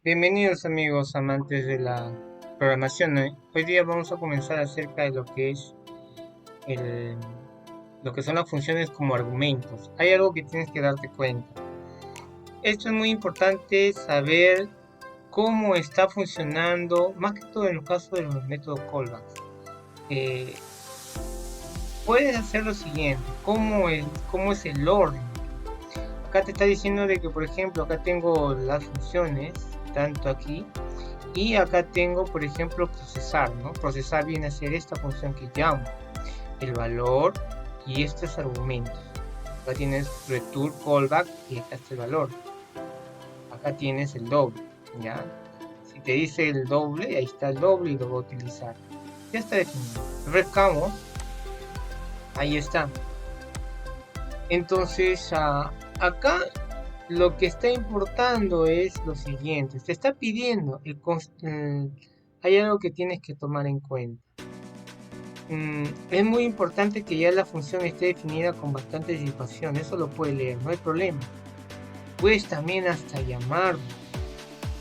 Bienvenidos amigos amantes de la programación. Hoy día vamos a comenzar acerca de lo que es el, lo que son las funciones como argumentos. Hay algo que tienes que darte cuenta. Esto es muy importante saber cómo está funcionando, más que todo en el caso de los métodos callbacks. Eh, Puedes hacer lo siguiente, cómo es el orden. Acá te está diciendo de que, por ejemplo, acá tengo las funciones, tanto aquí. Y acá tengo, por ejemplo, procesar, ¿no? Procesar viene a ser esta función que llamo el valor y estos argumentos. Acá tienes return, callback y acá está el valor. Acá tienes el doble, ¿ya? Si te dice el doble, ahí está el doble y lo voy a utilizar. Ya está definido. Refrescamos, ahí está. Entonces, acá lo que está importando es lo siguiente. Te está pidiendo, hay algo que tienes que tomar en cuenta. Es muy importante que ya la función esté definida con bastante anticipación. Eso lo puedes leer, no hay problema. Puedes también hasta llamarlo.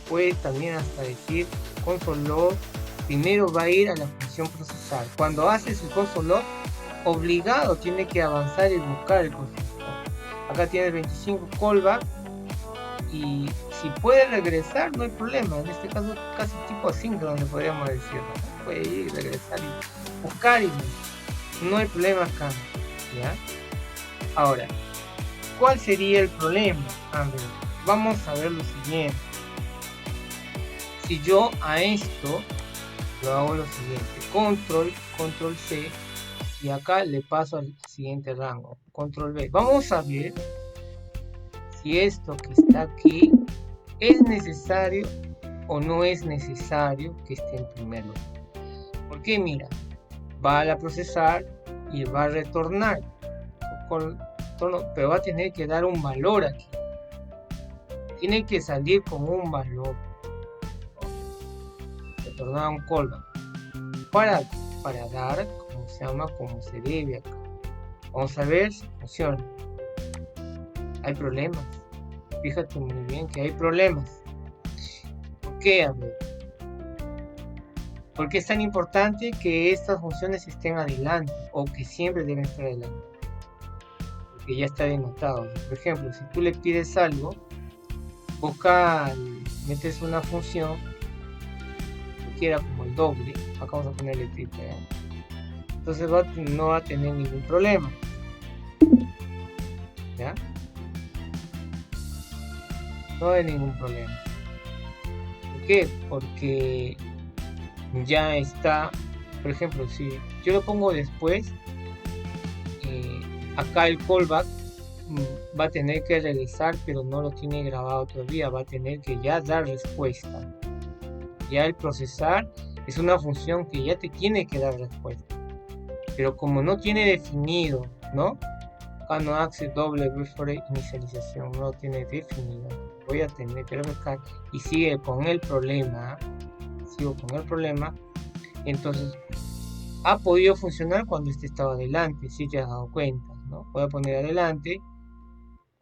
Puedes también hasta decir console log. Primero va a ir a la función procesar. Cuando haces el console log, obligado tiene que avanzar y buscar el console log. Acá tienes 25 callback. Y si puede regresar, no hay problema. En este caso, casi tipo asíncrono, podríamos decir, ¿no? Puede ir, regresar y buscar y no hay problema acá, ¿ya? Ahora, ¿cuál sería el problema? A ver, vamos a ver lo siguiente. Si yo a esto lo hago lo siguiente, control C, y acá le paso al siguiente rango, control V. Vamos a ver si esto que está aquí es necesario o no es necesario que esté en primer lugar. Porque mira, va a procesar y va a retornar, pero va a tener que dar un valor aquí. Tiene que salir con un valor, retornar un callback para dar, como se llama, como se debe acá. Vamos a ver si funciona. Hay problemas. Fíjate muy bien que hay problemas. ¿Por qué? A ver. ¿Por qué es tan importante que estas funciones estén adelante o que siempre deben estar adelante? Porque ya está denotado. Por ejemplo, si tú le pides algo, metes una función, cualquiera como el doble, acá vamos a ponerle triple, ¿eh? Entonces no va a tener ningún problema, ¿ya? No hay ningún problema. ¿Por qué? Porque ya está, por ejemplo, si yo lo pongo después, acá el callback va a tener que regresar, pero no lo tiene grabado todavía, va a tener que ya dar respuesta. Ya el procesar es una función que ya te tiene que dar respuesta, pero como no tiene definido, ¿no? Acá no hace doble before inicialización, no lo tiene definido. Voy a tener que buscar y sigue con el problema, entonces ha podido funcionar cuando este estaba adelante, si te has dado cuenta, ¿no? Voy a poner adelante,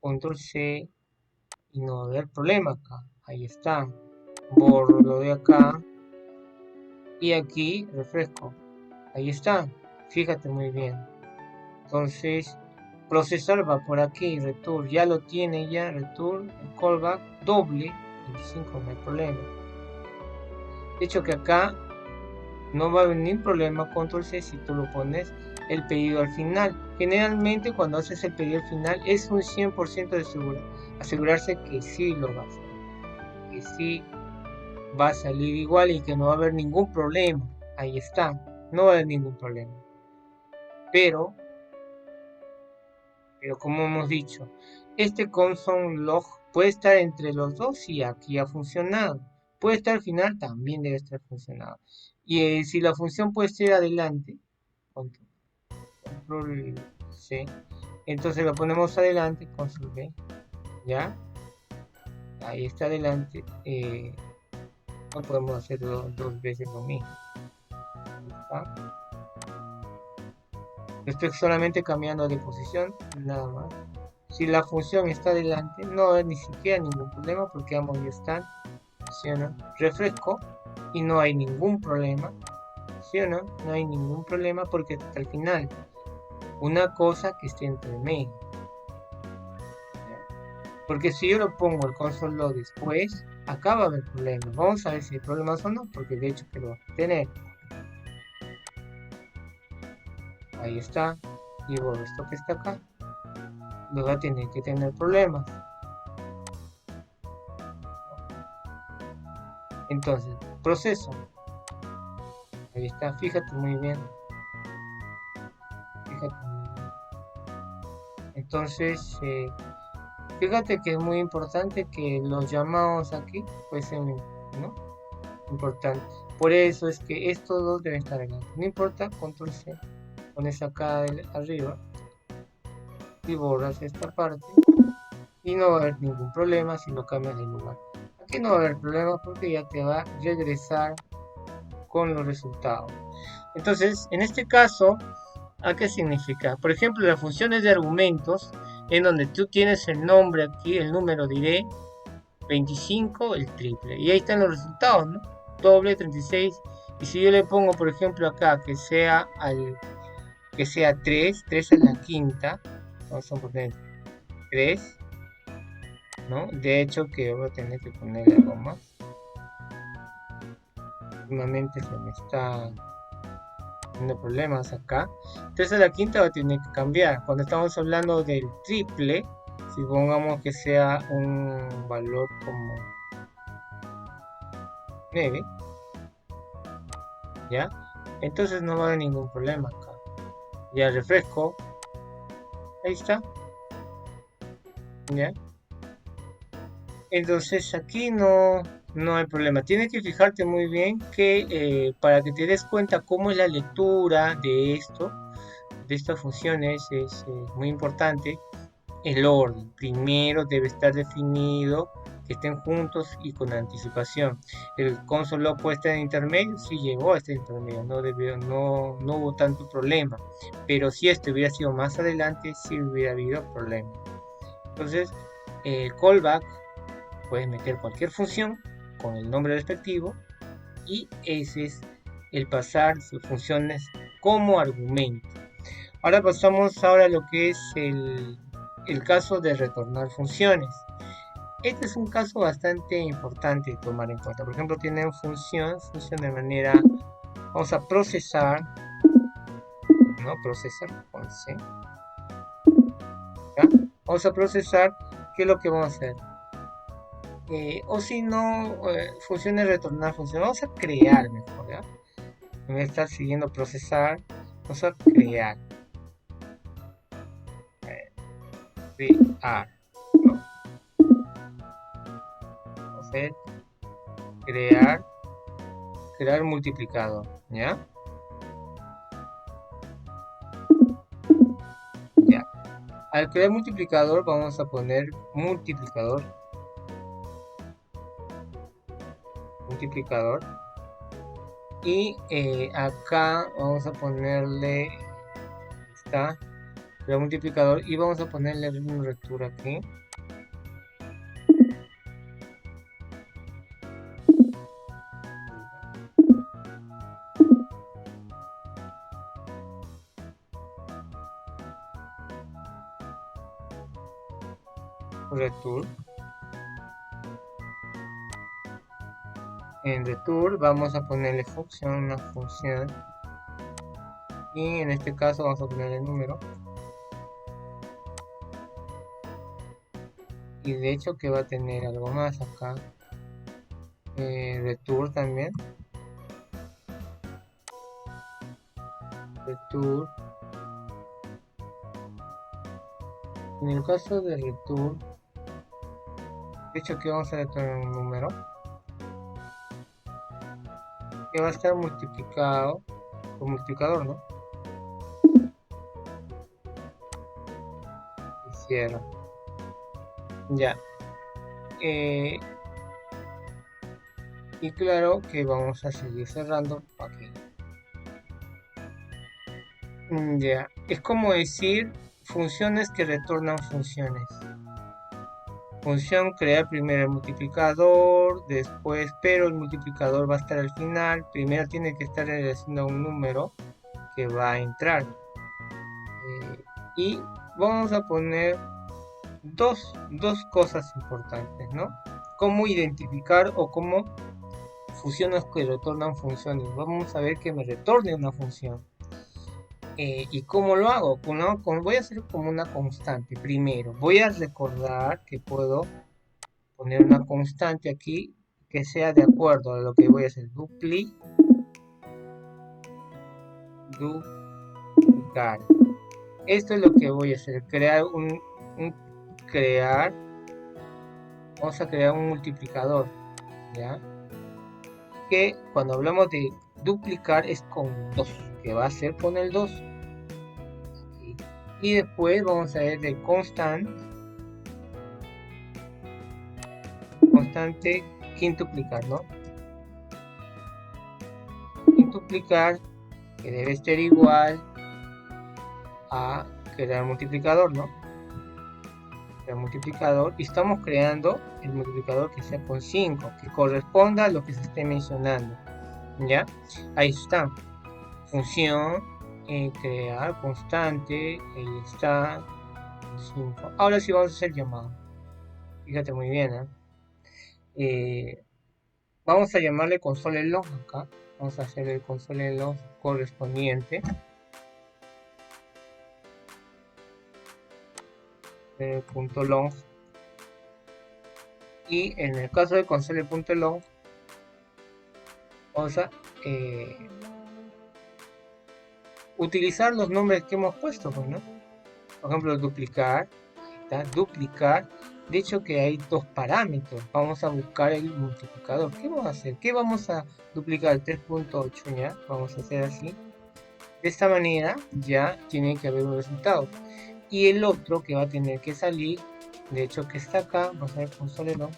control C y no va a haber problema acá, ahí está, borro lo de acá y aquí refresco, ahí está, fíjate muy bien. Entonces procesar va por aquí, return ya lo tiene, ya return, el callback doble, 25, no hay problema. De hecho que acá no va a venir problema, control C, si tú lo pones el pedido al final. Generalmente cuando haces el pedido al final es un 100% de asegurarse que sí lo va a hacer, que sí va a salir igual y que no va a haber ningún problema. Ahí está, no va a haber ningún problema. Pero como hemos dicho, este console log puede estar entre los dos y aquí ha funcionado. Puede estar al final, también debe estar funcionado. Y si la función puede ser adelante, control C, entonces lo ponemos adelante, control V, ¿ya? Ahí está adelante. No podemos hacer dos veces lo mismo. ¿Está? Estoy solamente cambiando de posición, nada más. Si la función está adelante, no hay ni siquiera ningún problema porque ambos ya están ¿sí o no? Refresco y no hay ningún problema, ¿sí o no? No hay ningún problema porque al final una cosa que esté entre medio, ¿ya? Porque si yo lo pongo el console log después, acá va a haber problemas. Vamos a ver si hay problemas o no, porque de hecho que lo va a tener. Ahí está. Y borro esto que está acá. Lo va a tener que tener problemas. Entonces, proceso. Ahí está. Fíjate muy bien. Fíjate muy bien. Entonces, fíjate que es muy importante que los llamados aquí pues sean, ¿no? Importante. Por eso es que estos dos deben estar aquí. No importa, control C. Pones acá arriba y borras esta parte y no va a haber ningún problema si lo cambias de lugar. Aquí no va a haber problema porque ya te va a regresar con los resultados. Entonces, en este caso, ¿a qué significa? Por ejemplo, las funciones de argumentos, en donde tú tienes el nombre aquí, el número diré, 25, el triple. Y ahí están los resultados, ¿no? Doble, 36. Y si yo le pongo, por ejemplo, acá que sea 3, 3 a la quinta, vamos a poner 3, ¿no? De hecho, que voy a tener que ponerle algo más. Últimamente se me está teniendo problemas acá. 3 a la quinta va a tener que cambiar. Cuando estamos hablando del triple, supongamos que sea un valor como 9, ¿ya? Entonces no va a haber ningún problema acá. Ya refresco. Ahí está, ¿ya? Entonces aquí no hay problema. Tienes que fijarte muy bien que para que te des cuenta cómo es la lectura de esto, de estas funciones, es muy importante el orden. Primero debe estar definido que estén juntos y con anticipación. El console log puede estar en intermedio, sí llegó a este intermedio, no hubo tanto problema. Pero si esto hubiera sido más adelante, sí hubiera habido problema. Entonces, el callback puedes meter cualquier función con el nombre respectivo y ese es el pasar sus funciones como argumento. Ahora pasamos a lo que es el caso de retornar funciones. Este es un caso bastante importante de tomar en cuenta. Por ejemplo, tienen función de manera, vamos a procesar, ¿no? Procesar con C, ¿ya? Vamos a procesar, ¿qué es lo que vamos a hacer? O si no, funciones retornar funciones. Vamos a crear mejor, ¿ya? En vez de estar siguiendo procesar, vamos a crear. Crear, ¿no? Vamos a hacer crear multiplicador, ¿ya? Ya. Al crear multiplicador vamos a poner multiplicador y acá vamos a ponerle está el multiplicador y vamos a ponerle un return aquí, return. En return vamos a ponerle una función y en este caso vamos a ponerle el número. Y de hecho que va a tener algo más acá, return también, return. En el caso de return, de hecho que vamos a retornar un número que va a estar multiplicado por multiplicador, ¿no? Y cierro. Ya. Y claro que vamos a seguir cerrando aquí. Ya. Es como decir funciones que retornan funciones. Función crear primero el multiplicador, después, pero el multiplicador va a estar al final. Primero tiene que estar haciendo un número que va a entrar. Y vamos a poner dos cosas importantes, ¿no? Cómo identificar o cómo funciones que retornan funciones. Vamos a ver que me retorne una función. ¿Y cómo lo hago? Voy a hacer como una constante. Primero, voy a recordar que puedo poner una constante aquí que sea de acuerdo a lo que voy a hacer. Duplicar. Esto es lo que voy a hacer. Vamos a crear un multiplicador, ¿ya? Que cuando hablamos de duplicar es con 2, que va a ser con el 2. Y después vamos a ver de constante quintuplicar, ¿no? Quintuplicar, que debe ser igual a crear multiplicador, ¿no? Crear multiplicador, y estamos creando el multiplicador que sea con 5, que corresponda a lo que se esté mencionando, ¿ya? Ahí está. Función, crear constante, ahí está, 5. Ahora sí vamos a hacer llamado. Fíjate muy bien, vamos a llamarle console log acá. Vamos a hacer el console log correspondiente. Punto long. Y en el caso de console.long vamos a utilizar los nombres que hemos puesto, pues, ¿no? Por ejemplo, duplicar. Ahí está, duplicar. De hecho que hay dos parámetros. Vamos a buscar el multiplicador. ¿Qué vamos a hacer? ¿Qué vamos a duplicar? 3.8, ¿ya? Vamos a hacer así. De esta manera ya tiene que haber un resultado. Y el otro que va a tener que salir, de hecho que está acá, vamos a ver console.long.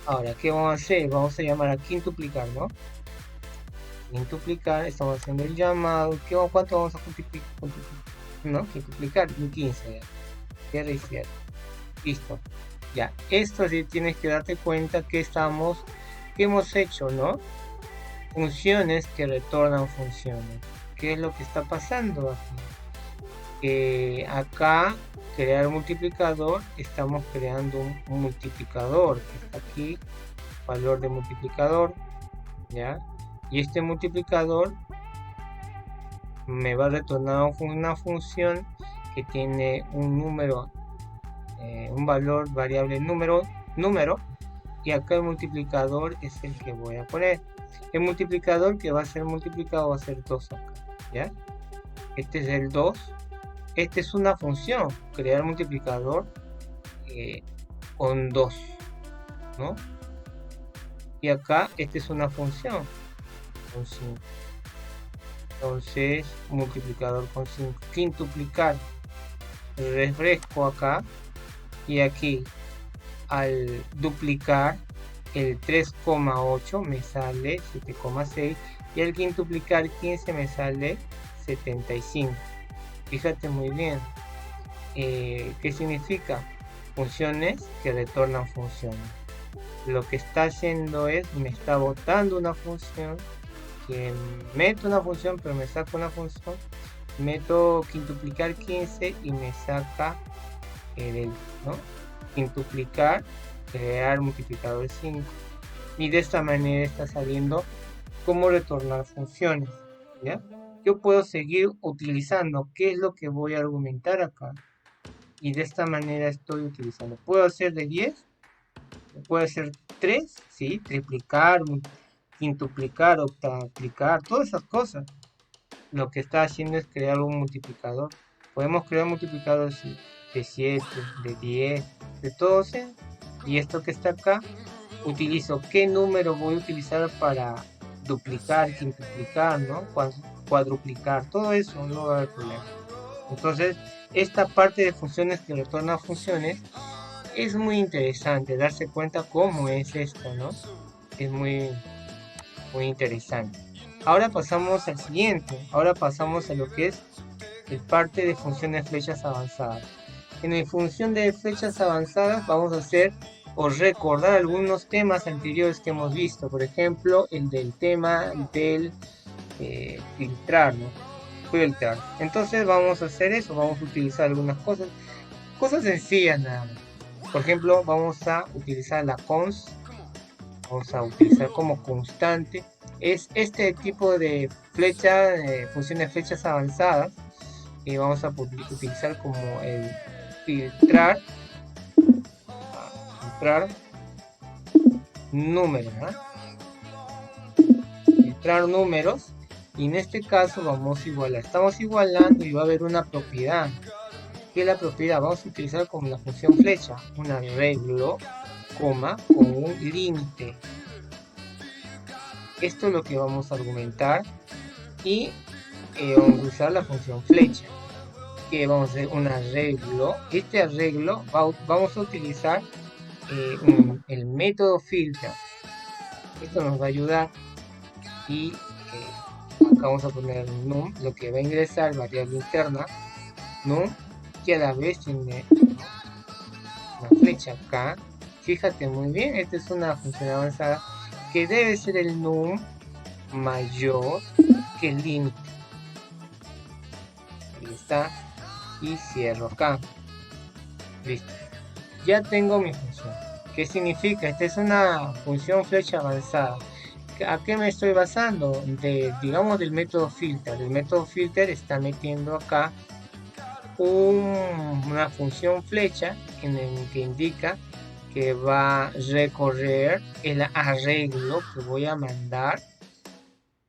Ahora, ¿qué vamos a hacer? Vamos a llamar a quintuplicar, ¿no? Quintuplicar, estamos haciendo el llamado. ¿Cuánto vamos a quintuplicar? 15. Cierra y cierra. Listo. Ya, esto sí tienes que darte cuenta que hemos hecho, ¿no? Funciones que retornan funciones. ¿Qué es lo que está pasando aquí? Acá, crear multiplicador, estamos creando un multiplicador que está aquí, valor de multiplicador, ¿ya? Y este multiplicador me va a retornar una función que tiene un número, un valor variable número, y acá el multiplicador es el que voy a poner. El multiplicador que va a ser multiplicado va a ser 2 acá, ¿ya? Este es el 2. Esta es una función, crear multiplicador con 2, ¿no? Y acá esta es una función con 5. Entonces, multiplicador con 5. Quintuplicar. Refresco acá. Y aquí, al duplicar, el 3,8 me sale 7,6. Y al quintuplicar 15 me sale 75. Fíjate muy bien. ¿Qué significa? Funciones que retornan funciones. Lo que está haciendo es, me está botando una función, que meto una función, pero me saca una función. Meto quintuplicar 15 y me saca el, ¿no? Quintuplicar, crear multiplicador 5. Y de esta manera está saliendo cómo retornar funciones, ¿ya? Yo puedo seguir utilizando qué es lo que voy a argumentar acá. Y de esta manera estoy utilizando. Puedo hacer de 10, puedo hacer 3, ¿sí? Triplicar, quintuplicar, octaplicar, todas esas cosas. Lo que está haciendo es crear un multiplicador. Podemos crear multiplicadores de 7, de 10, de 12. Y esto que está acá, utilizo qué número voy a utilizar para duplicar, quintuplicar, ¿no? Cuadruplicar, todo eso no va a haber problema. Entonces, esta parte de funciones que retornan funciones es muy interesante darse cuenta cómo es esto, ¿no? Es muy interesante. Ahora pasamos al siguiente. Ahora pasamos a lo que es es parte de funciones flechas avanzadas. En la función de flechas avanzadas vamos a hacer o recordar algunos temas anteriores que hemos visto. Por ejemplo, el del tema del filtrar, ¿no? Filtrar. Entonces vamos a hacer eso, vamos a utilizar algunas cosas sencillas nada más. Por ejemplo, vamos a utilizar la const, vamos a utilizar como constante. Es este tipo de flecha, funciones flechas avanzadas, y vamos a utilizar como el filtrar, números, ¿no? Filtrar números, y en este caso vamos a igualar, estamos igualando y va a haber una propiedad. ¿Qué es la propiedad? Vamos a utilizar como la función flecha, un arreglo, coma, con un límite. Esto es lo que vamos a argumentar, y vamos a usar la función flecha, que vamos a hacer un arreglo. Este arreglo vamos a utilizar el método filter. Esto nos va a ayudar, y acá vamos a poner num, lo que va a ingresar, variable interna, num, que a la vez tiene una flecha acá. Fíjate muy bien, esta es una función avanzada que debe ser el num mayor que el límite. Ahí está, y cierro acá. Listo, ya tengo mi función. ¿Qué significa? Esta es una función flecha avanzada. ¿A qué me estoy basando? Digamos del método filter. El método filter está metiendo acá una función flecha en el que indica que va a recorrer el arreglo que voy a mandar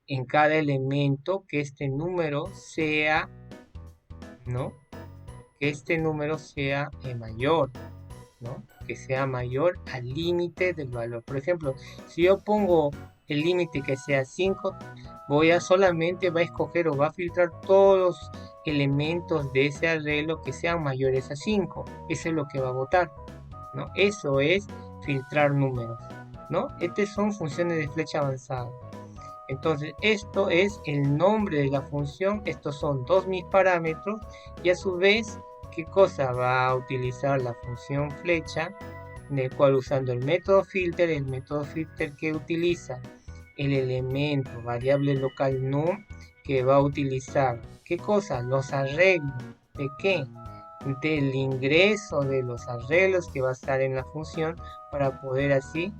en cada elemento, que este número sea, ¿no? Que este número sea mayor, ¿no? Que sea mayor al límite del valor. Por ejemplo, si yo pongo el límite que sea 5, solamente va a escoger o va a filtrar todos los elementos de ese arreglo que sean mayores a 5. Eso es lo que va a votar, ¿no? Eso es filtrar números, ¿no? Estas son funciones de flecha avanzada. Entonces, esto es el nombre de la función. Estos son mis parámetros, y a su vez, ¿qué cosa va a utilizar la función flecha? En el cual, usando el método filter que utiliza el elemento variable local num, que va a utilizar, ¿qué cosa? Los arreglos. ¿De qué? Del ingreso de los arreglos que va a estar en la función, para poder así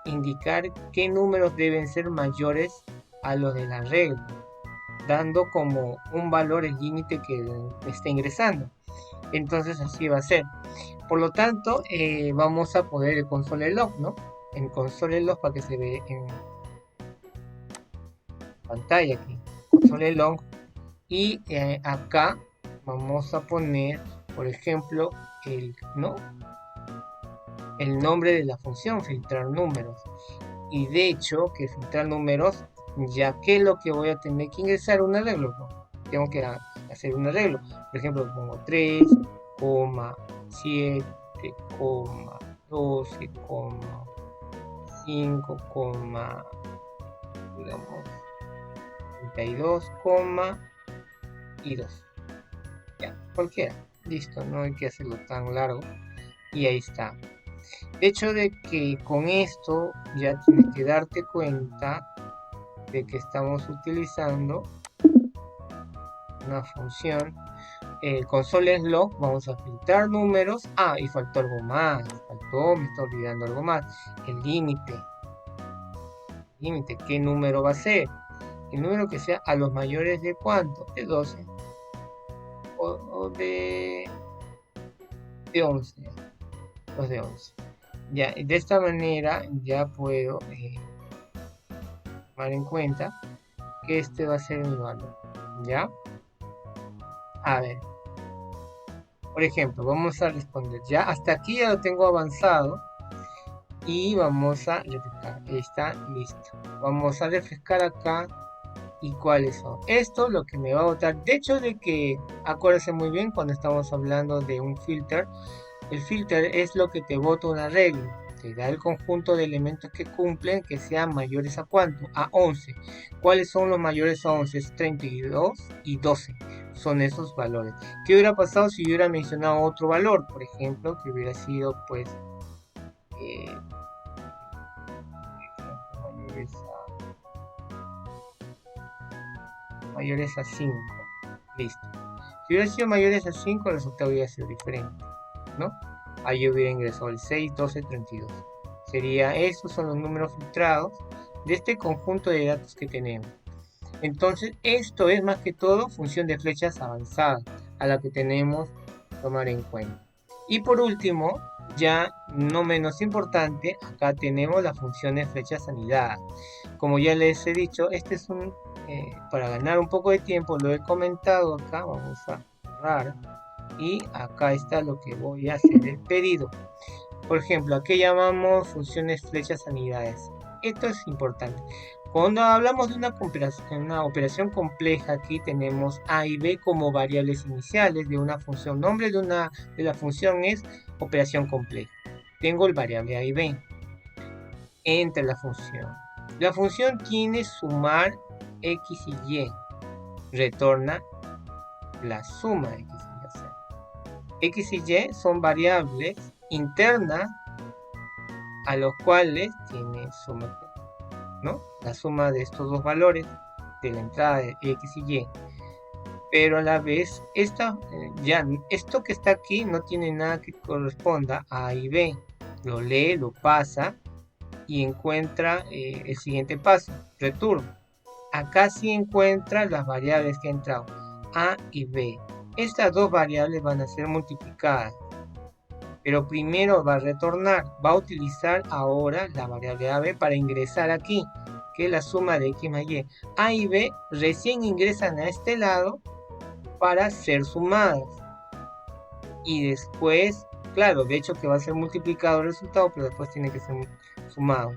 indicar qué números deben ser mayores a los del arreglo, dando como un valor el límite que está ingresando. Entonces así va a ser. Por lo tanto, vamos a poner el console.log, ¿no? En console.log, para que se vea en pantalla aquí, console.log, y acá vamos a poner, por ejemplo, el nombre de la función filtrar números. Y de hecho, que filtrar números, ya que lo que voy a tener que ingresar un arreglo, ¿no? Tengo que hacer un arreglo. Por ejemplo, pongo 3, 7, 12, 5, digamos 32, y 2. Ya, cualquiera. Listo, no hay que hacerlo tan largo. Y ahí está. De hecho, de que con esto ya tienes que darte cuenta de que estamos utilizando una función console.log. Vamos a filtrar números. Y faltó algo más. Me estoy olvidando algo más. El límite. ¿Qué número va a ser? El número que sea a los mayores de ¿cuánto? De 12. O de 11. Los de 11. Ya, de esta manera ya puedo tomar en cuenta que este va a ser mi valor. ¿Ya? A ver. Por ejemplo, vamos a responder. Ya, hasta aquí ya lo tengo avanzado. Y vamos a refrescar. Está listo. Vamos a refrescar acá. ¿Y cuáles son? Esto lo que me va a botar. De hecho, de que acuérdense muy bien cuando estamos hablando de un filter. El filter es lo que te bota un arreglo. te da el conjunto de elementos que cumplen que sean mayores a ¿cuánto? A 11. ¿Cuáles son los mayores a 11? Es 32 y 12. Son esos valores. ¿Qué hubiera pasado si yo hubiera mencionado otro valor? Por ejemplo, que hubiera sido pues mayores a 5. Listo. Si hubiera sido mayores a 5, el resultado hubiera sido diferente, ¿no? Ahí hubiera ingresado el 6, 12, 32. Esos son los números filtrados de este conjunto de datos que tenemos. Entonces, esto es más que todo función de flechas avanzada, a la que tenemos que tomar en cuenta. Y por último, ya no menos importante, acá tenemos la función de flechas anidadas. Como ya les he dicho, este es para ganar un poco de tiempo, lo he comentado acá, vamos a cerrar. Y acá está lo que voy a hacer el pedido. Por ejemplo, aquí llamamos funciones flechas anidadas. Esto es importante. Cuando hablamos de una operación compleja, aquí tenemos a y b como variables iniciales de una función. Nombre de la función es operación compleja. Tengo el variable a y b entre la función. La función tiene sumar x y y. Retorna la suma de x y y. X y y son variables internas a los cuales tiene suma, ¿no? La suma de estos dos valores de la entrada de x y y. Pero a la vez, esto que está aquí no tiene nada que corresponda a a y b. Lo lee, lo pasa y encuentra el siguiente paso, return. Acá sí encuentra las variables que ha entrado, a y b. Estas dos variables van a ser multiplicadas, pero primero va a retornar, va a utilizar ahora la variable AB para ingresar aquí, que es la suma de x más y. A y B recién ingresan a este lado para ser sumadas. Y después, claro, de hecho que va a ser multiplicado el resultado, pero después tiene que ser sumado.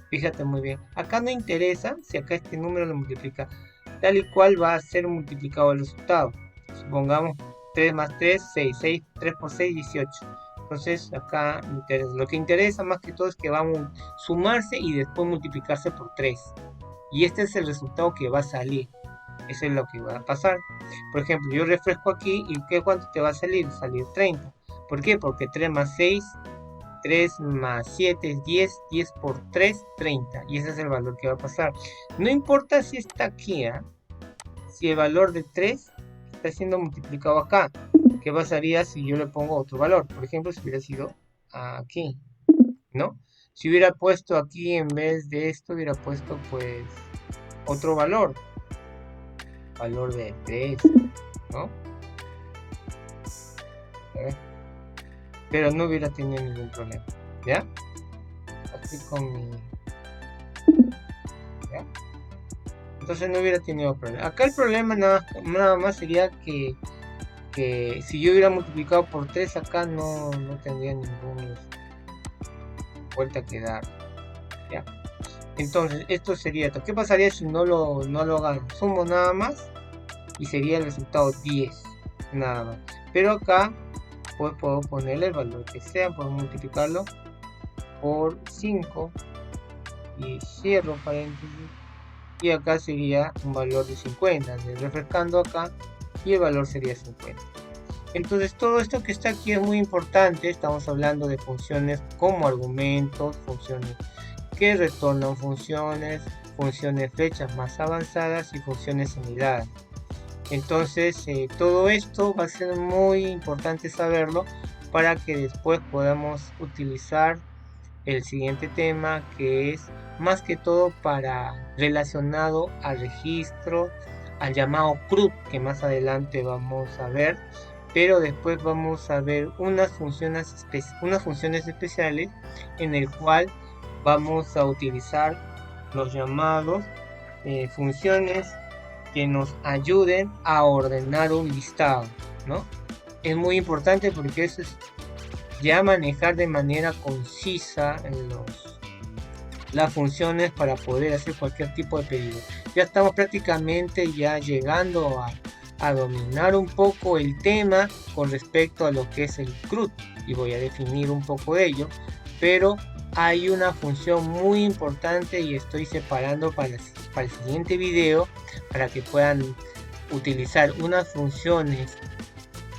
Fíjate muy bien. Acá no interesa si acá este número lo multiplica. Tal y cual va a ser multiplicado el resultado. Supongamos 3 más 3, 6. 6, 3 por 6, 18. Entonces acá lo que interesa más que todo es que va a sumarse y después multiplicarse por 3. Y este es el resultado que va a salir. Eso es lo que va a pasar. Por ejemplo, yo refresco aquí y ¿cuánto te va a salir? Salir 30. ¿Por qué? Porque 3 más 6, 3 más 7 es 10. 10 por 3, 30. Y ese es el valor que va a pasar. No importa si está aquí, si el valor de 3 está siendo multiplicado acá. ¿Qué pasaría si yo le pongo otro valor? Por ejemplo, si hubiera sido aquí, ¿no? Si hubiera puesto aquí en vez de esto, hubiera puesto pues otro valor. Valor de 3, ¿no? Pero no hubiera tenido ningún problema, ¿ya? Aquí con mi... ¿ya? Entonces no hubiera tenido problema. Acá el problema nada más sería que si yo hubiera multiplicado por 3 acá no tendría ninguna vuelta que dar, ¿ya? Entonces esto sería esto. ¿Qué pasaría si no lo hago? Sumo nada más y sería el resultado 10, nada más. Pero acá pues puedo ponerle el valor que sea, puedo multiplicarlo por 5 y cierro paréntesis. Y acá sería un valor de 50, refrescando acá y el valor sería 50. Entonces todo esto que está aquí es muy importante. Estamos hablando de funciones como argumentos, funciones que retornan funciones flechas más avanzadas y funciones anidadas. Entonces todo esto va a ser muy importante saberlo para que después podamos utilizar el siguiente tema, que es más que todo para relacionado al registro, al llamado CRUD, que más adelante vamos a ver, pero después vamos a ver unas funciones especiales en el cual vamos a utilizar los llamados funciones que nos ayuden a ordenar un listado, ¿no? Es muy importante porque eso es ya manejar de manera concisa las funciones para poder hacer cualquier tipo de pedido. Ya estamos prácticamente ya llegando a dominar un poco el tema con respecto a lo que es el CRUD y voy a definir un poco de ello, pero hay una función muy importante y estoy separando para el siguiente video para que puedan utilizar unas funciones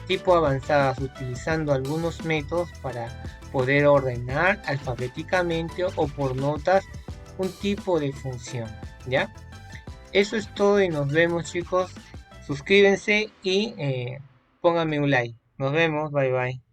tipo avanzadas utilizando algunos métodos para poder ordenar alfabéticamente o por notas un tipo de función, ¿ya? Eso es todo y nos vemos, chicos. Suscríbanse y pónganme un like. Nos vemos, bye bye.